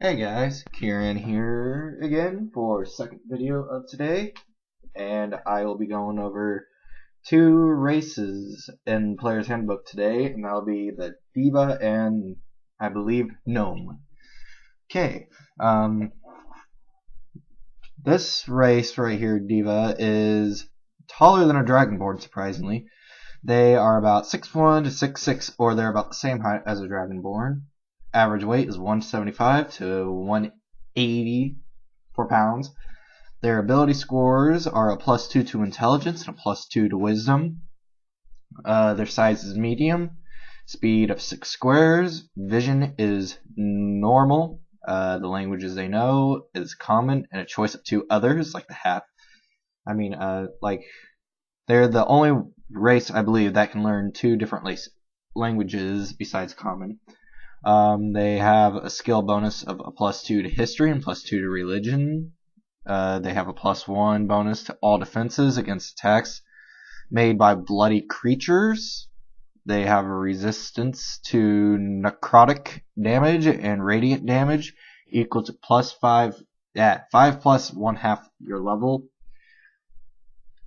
Hey guys, Kieran here again for second video of today, and I will be going over two races in Player's Handbook today, and that'll be the Deva and I believe Gnome. Okay, this race right here, Deva, is taller than a Dragonborn, surprisingly. They are about 6'1" to 6'6", or they're about the same height as a Dragonborn. Average weight is 175 to 184 pounds. Their ability scores are a +2 to intelligence and a +2 to wisdom. Their size is medium. Speed of 6 squares. Vision is normal. The languages they know is common and a choice of 2 others, like the half. They're the only race, I believe, that can learn 2 different languages besides common. They have a skill bonus of a +2 to history and +2 to religion. They have a +1 bonus to all defenses against attacks made by bloody creatures. They have a resistance to necrotic damage and radiant damage equal to +5, 5 plus 1/2 your level.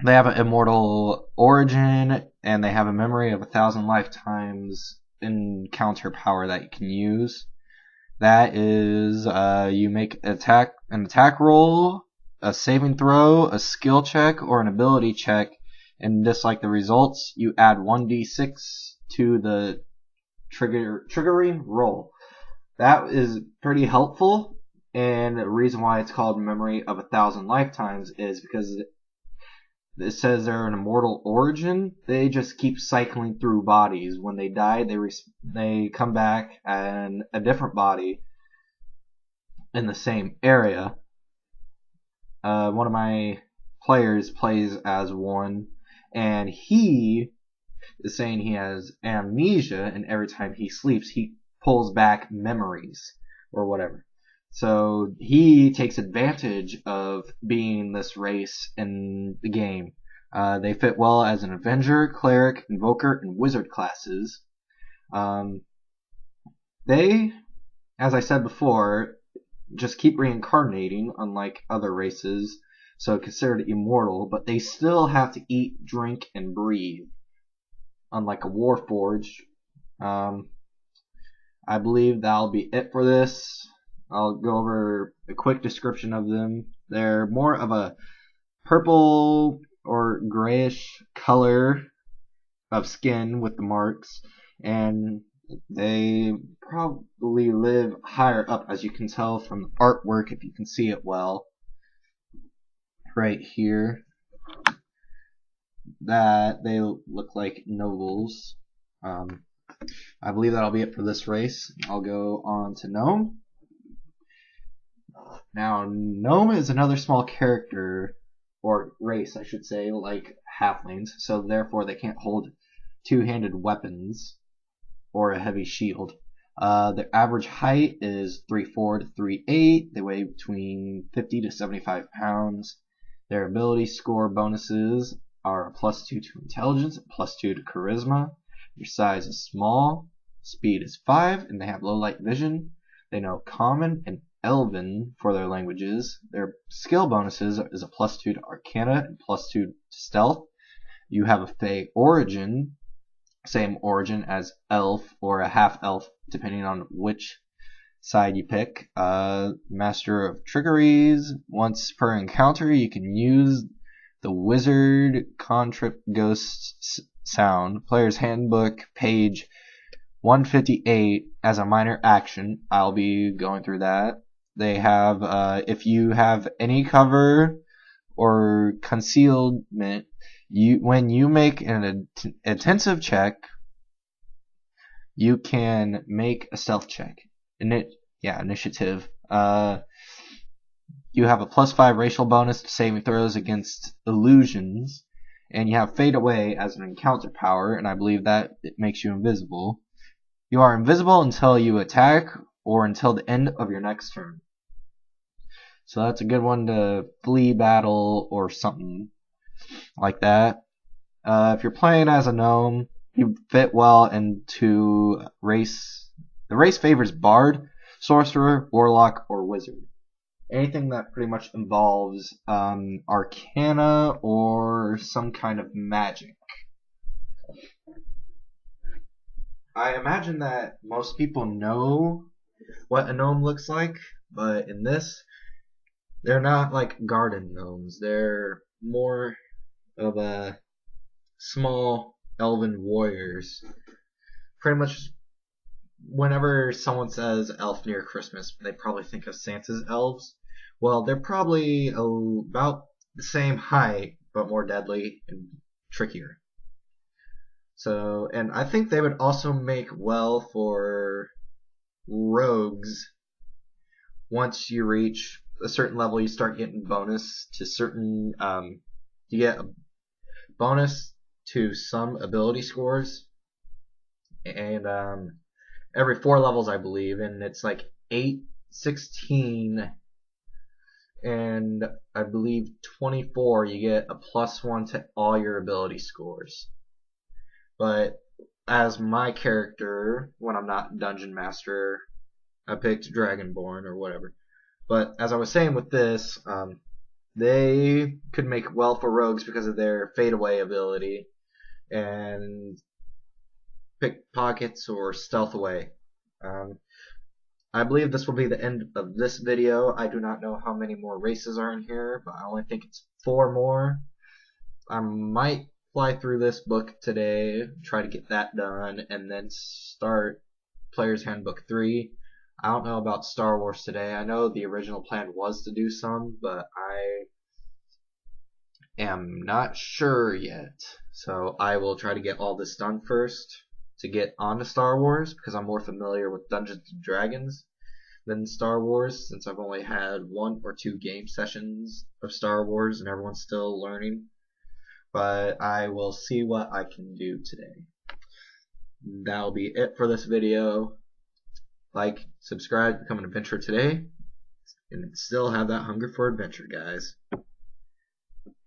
They have an immortal origin, and they have a memory of 1,000 lifetimes encounter power that you can use. That is, you make an attack roll, a saving throw, a skill check, or an ability check, and just like the results, you add 1d6 to the triggering roll. That is pretty helpful, and the reason why it's called Memory of 1,000 Lifetimes is because it says they're an immortal origin. They just keep cycling through bodies. When they die, they come back in a different body in the same area. One of my players plays as one, and he is saying he has amnesia, and every time he sleeps, he pulls back memories or whatever. So he takes advantage of being this race in the game. They fit well as an Avenger, Cleric, Invoker, and Wizard classes. They, as I said before, just keep reincarnating, unlike other races, so considered immortal, but they still have to eat, drink, and breathe, unlike a Warforged. I believe that'll be it for this. I'll go over a quick description of them. They're more of a purple or grayish color of skin with the marks, and they probably live higher up, as you can tell from the artwork if you can see it well. Right here, that they look like nobles. I believe that'll be it for this race. I'll go on to Gnome. Now, Gnome is another small character, or race, I should say, like halflings, so therefore they can't hold two-handed weapons or a heavy shield. Their average height is 3'4" to 3'8". They weigh between 50 to 75 pounds. Their ability score bonuses are a +2 to intelligence, a +2 to charisma. Their size is small. Speed is 5, and they have low light vision. They know Common and Elven for their languages. Their skill bonuses is a +2 to Arcana and +2 to Stealth. You have a Fey origin, same origin as Elf or a half Elf, depending on which side you pick. Master of Trickeries. Once per encounter, you can use the Wizard Contrip Ghost sound. Player's Handbook, page 158, as a minor action. I'll be going through that. They have, if you have any cover or concealment, when you make an intensive check, you can make a stealth check. Initiative. You have a +5 racial bonus to saving throws against illusions, and you have Fade Away as an encounter power, and I believe that it makes you invisible. You are invisible until you attack or until the end of your next turn. So that's a good one to flee battle or something like that. If you're playing as a gnome, you fit well into race. The race favors Bard, sorcerer, warlock, or wizard. Anything that pretty much involves arcana or some kind of magic. I imagine that most people know what a gnome looks like, but in this, they're not like garden gnomes. They're more of a small elven warriors. Pretty much whenever someone says elf near Christmas, they probably think of Santa's elves. Well, they're probably about the same height, but more deadly and trickier. So, and I think they would also make well for rogues. Once you reach a certain level, you start getting bonus to certain. You get a bonus to some ability scores, and every 4 levels, I believe, and it's like 8, 16, and I believe 24. You get a +1 to all your ability scores. But as my character, when I'm not Dungeon Master, I picked Dragonborn or whatever. But as I was saying with this, they could make well for rogues because of their fade away ability and pickpockets or stealth away. I believe this will be the end of this video. I do not know how many more races are in here, but I only think it's 4 more. I might fly through this book today, try to get that done, and then start Player's Handbook 3. I don't know about Star Wars today. I know the original plan was to do some, but I am not sure yet. So I will try to get all this done first to get onto Star Wars, because I'm more familiar with Dungeons and Dragons than Star Wars, since I've only had 1 or 2 game sessions of Star Wars and everyone's still learning. But I will see what I can do today. That'll be it for this video. Like, subscribe, become an adventurer today, and still have that hunger for adventure, guys.